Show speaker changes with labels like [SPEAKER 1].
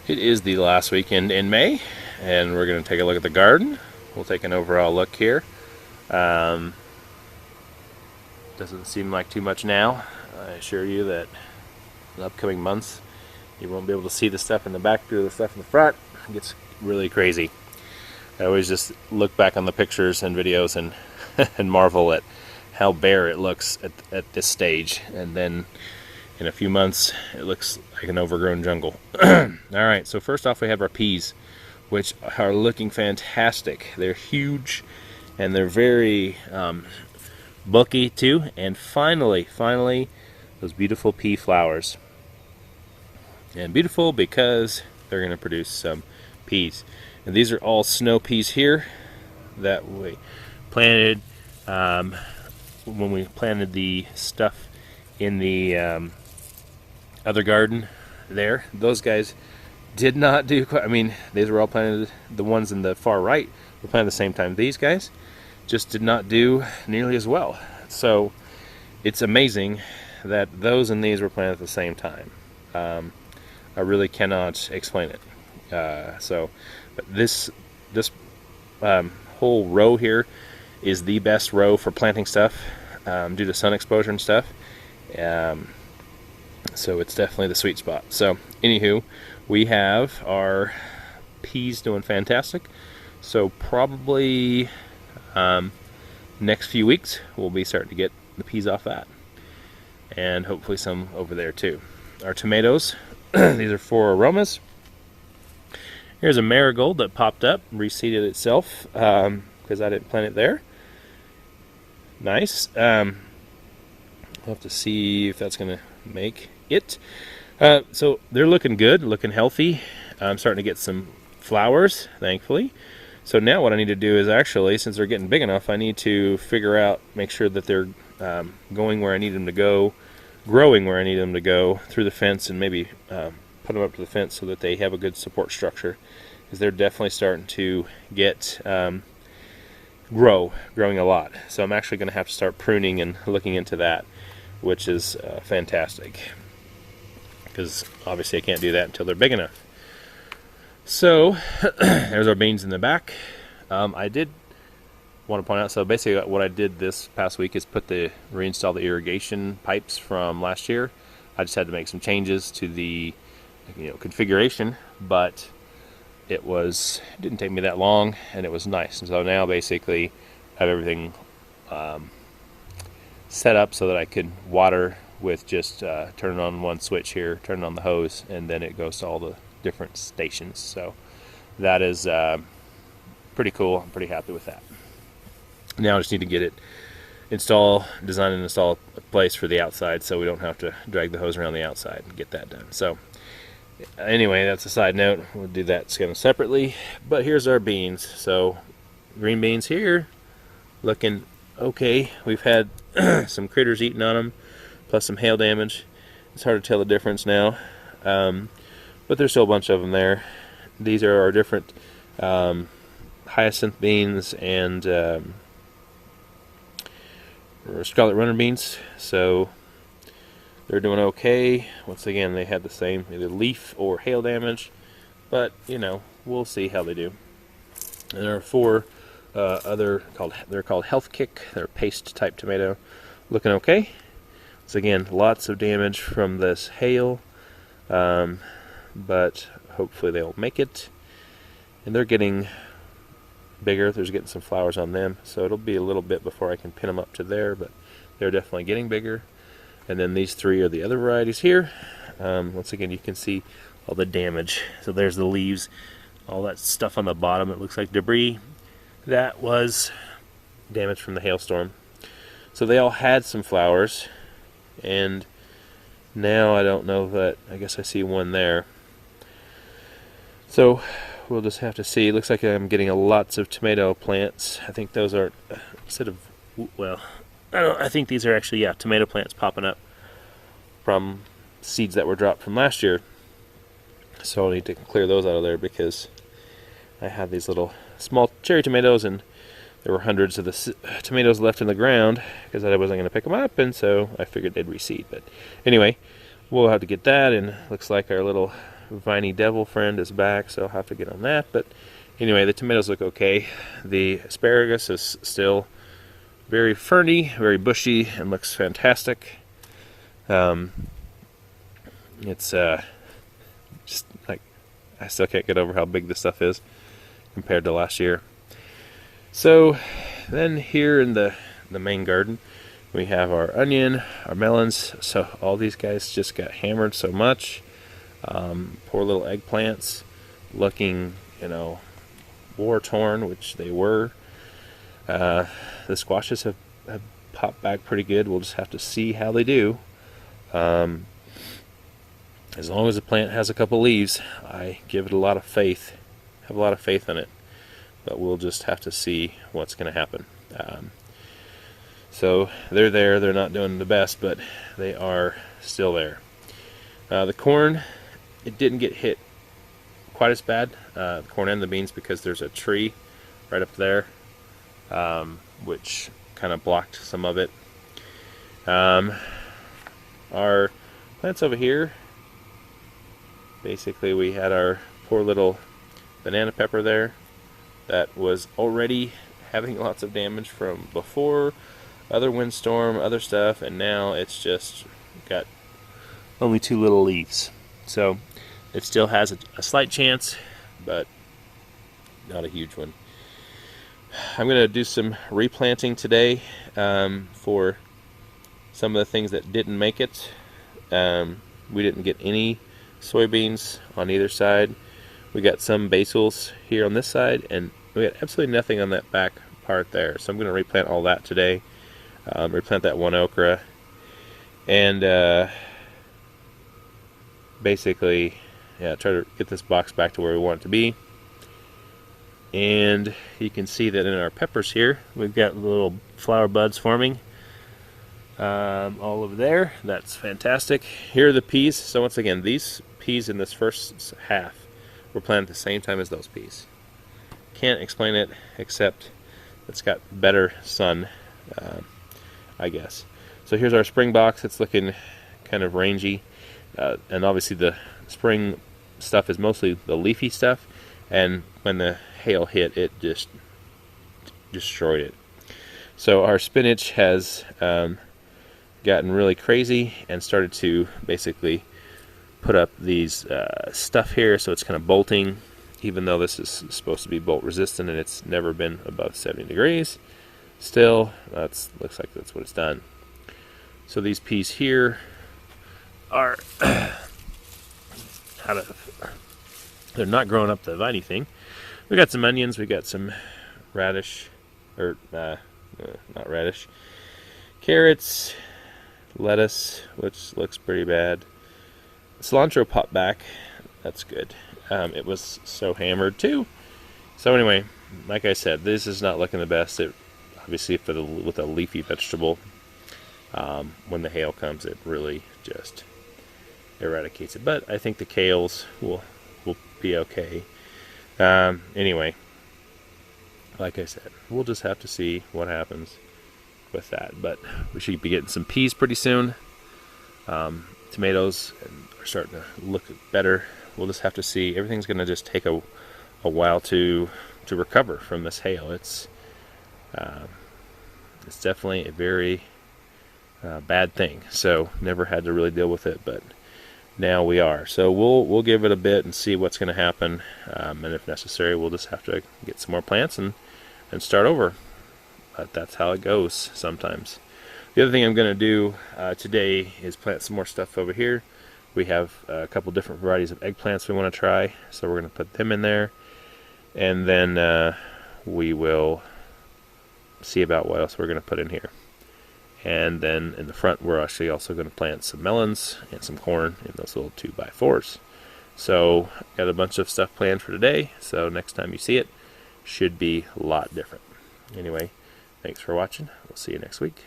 [SPEAKER 1] It is the last weekend in May, and we're going to take a look at the garden. We'll take an overall look here. Doesn't seem like too much now. I assure you that in the upcoming months you won't be able to see the stuff in the back through the stuff in the front. It gets really crazy. I always just look back on the pictures and videos and and marvel at how bare it looks at this stage, and then in a few months it looks like an overgrown jungle. Alright, so first off we have our peas, which are looking fantastic. They're huge and they're very bulky too. And finally those beautiful pea flowers. And beautiful because they're going to produce some peas. And these are all snow peas here that we planted when we planted the stuff in the other garden there. Those guys did not do quite, I mean, these were all planted, the ones in the far right were planted at the same time. These guys just did not do nearly as well. So it's amazing that those and these were planted at the same time. I really cannot explain it. But this whole row here is the best row for planting stuff due to sun exposure and stuff. So it's definitely the sweet spot. So anywho, we have our peas doing fantastic. So probably next few weeks we'll be starting to get the peas off that, and hopefully some over there too. Our tomatoes, these are 4 aromas. Here's a marigold that popped up, reseeded itself because I didn't plant it there. Nice. We'll have to see if that's going to make it. So they're looking good, looking healthy. I'm starting to get some flowers, thankfully. So now what I need to do is actually, since they're getting big enough, I need to figure out, make sure that they're going where I need them to go, growing where I need them to go through the fence, and maybe put them up to the fence so that they have a good support structure, because they're definitely starting to get growing a lot. So I'm actually going to have to start pruning and looking into that, which is fantastic, because obviously I can't do that until they're big enough. So there's our beans in the back. I did want to point out, so basically what I did this past week is reinstall the irrigation pipes from last year. I just had to make some changes to the configuration, but it didn't take me that long, and it was nice. And so now basically I have everything set up so that I could water with just turning on one switch here, turning on the hose, and then it goes to all the different stations. So that is pretty cool. I'm pretty happy with that. Now I just need to get it design and install a place for the outside, so we don't have to drag the hose around the outside and get that done. So anyway, that's a side note. We'll do that kind of separately. But here's our beans. So green beans here, looking okay. We've had some critters eating on them, plus some hail damage. It's hard to tell the difference now, but there's still a bunch of them there. These are our different hyacinth beans and scarlet runner beans. So they're doing okay. Once again, they had the same either leaf or hail damage, but we'll see how they do. And there are 4 they're called Health Kick. They're paste type tomato, looking okay. So again, lots of damage from this hail, but hopefully they'll make it. And they're getting bigger. There's getting some flowers on them, so it'll be a little bit before I can pin them up to there, but they're definitely getting bigger. And then these 3 are the other varieties here. Once again, you can see all the damage. So there's the leaves, all that stuff on the bottom. It looks like debris. That was damage from the hailstorm. So they all had some flowers, and now I don't know that, I guess I see one there. So we'll just have to see. It looks like I'm getting lots of tomato plants. I think those are, I think these are actually, tomato plants popping up from seeds that were dropped from last year. So I'll need to clear those out of there, because I had these little small cherry tomatoes, and there were hundreds of the tomatoes left in the ground because I wasn't going to pick them up, and so I figured they'd reseed. But anyway, we'll have to get that, and looks like our little Viney Devil Friend is back, so I'll have to get on that. But anyway, the tomatoes look okay. The asparagus is still very ferny, very bushy, and looks fantastic. It's just like, I still can't get over how big this stuff is compared to last year. So then here in the main garden, we have our onion, our melons. So all these guys just got hammered so much. Poor little eggplants looking, war torn, which they were. The squashes have popped back pretty good. We'll just have to see how they do. As long as the plant has a couple leaves, I give it a lot of faith. Have a lot of faith in it. But we'll just have to see what's going to happen. So they're there. They're not doing the best, but they are still there. The corn, it didn't get hit quite as bad. The corn and the beans, because there's a tree right up there, which kind of blocked some of it. Our plants over here, basically we had our poor little banana pepper there that was already having lots of damage from before, other windstorm, other stuff, and now it's just got only 2 little leaves. So it still has a slight chance, but not a huge one. I'm going to do some replanting today for some of the things that didn't make it. We didn't get any soybeans on either side. We got some basils here on this side, and we got absolutely nothing on that back part there. So I'm going to replant all that today. Replant that one okra, and basically, try to get this box back to where we want it to be. And you can see that in our peppers here, we've got little flower buds forming all over there. That's fantastic. Here are the peas. So once again, these peas in this first half were planted at the same time as those peas. Can't explain it, except it's got better sun, I guess. So here's our spring box. It's looking kind of rangy, and obviously the spring stuff is mostly the leafy stuff, and when the hail hit, it just destroyed it. So our spinach has gotten really crazy and started to basically put up these stuff here, so it's kind of bolting, even though this is supposed to be bolt resistant and it's never been above 70 degrees. Still, looks like that's what it's done. So these peas here are they're not growing up the viney thing. We got some onions, we got some radish, or not radish, carrots, lettuce, which looks pretty bad. Cilantro popped back. That's good. It was so hammered too. So anyway, like I said, this is not looking the best. It obviously with a leafy vegetable, when the hail comes, it really just eradicates it. But I think the kales will be okay. Anyway, like I said, we'll just have to see what happens with that. But we should be getting some peas pretty soon. Tomatoes are starting to look better. We'll just have to see. Everything's going to just take a while to recover from this hail. It's definitely a very bad thing. So never had to really deal with it, but now we are. So we'll give it a bit and see what's going to happen, and if necessary, we'll just have to get some more plants and start over. But that's how it goes sometimes. The other thing I'm going to do today is plant some more stuff over here. We have a couple different varieties of eggplants we want to try, so we're going to put them in there, and then we will see about what else we're going to put in here. And then in the front, we're actually also going to plant some melons and some corn in those little 2x4s. So got a bunch of stuff planned for today, so next time you see it, should be a lot different. Anyway, thanks for watching. We'll see you next week.